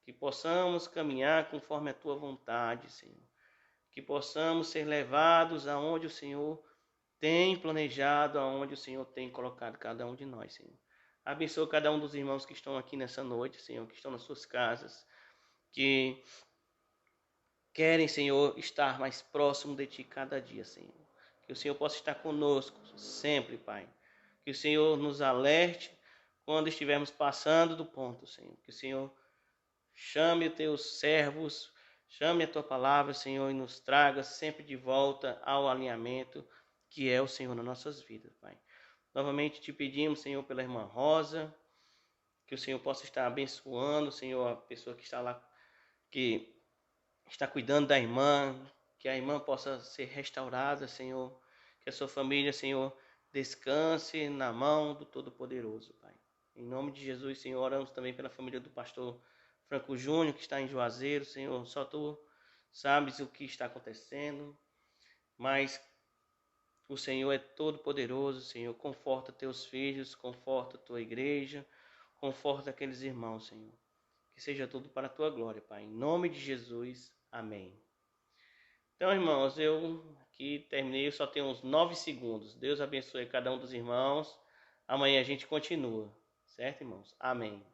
Que possamos caminhar conforme a Tua vontade, Senhor. Que possamos ser levados aonde o Senhor tem planejado, aonde o Senhor tem colocado cada um de nós, Senhor. Abençoa cada um dos irmãos que estão aqui nessa noite, Senhor, que estão nas suas casas, que querem, Senhor, estar mais próximo de Ti cada dia, Senhor. Que o Senhor possa estar conosco sempre, Pai. Que o Senhor nos alerte quando estivermos passando do ponto, Senhor. Que o Senhor chame os Teus servos, chame a Tua palavra, Senhor, e nos traga sempre de volta ao alinhamento que é o Senhor nas nossas vidas, Pai. Novamente te pedimos, Senhor, pela irmã Rosa, que o Senhor possa estar abençoando, Senhor, a pessoa que está lá, que está cuidando da irmã, que a irmã possa ser restaurada, Senhor, que a sua família, Senhor, descanse na mão do Todo-Poderoso, Pai. Em nome de Jesus, Senhor, oramos também pela família do pastor Franco Júnior, que está em Juazeiro, Senhor, só Tu sabes o que está acontecendo, mas o Senhor é todo poderoso, Senhor. Conforta Teus filhos, conforta a Tua igreja, conforta aqueles irmãos, Senhor. Que seja tudo para a Tua glória, Pai. Em nome de Jesus, amém. Então, irmãos, eu aqui terminei, eu só tenho uns 9 segundos. Deus abençoe cada um dos irmãos. Amanhã a gente continua, certo, irmãos? Amém.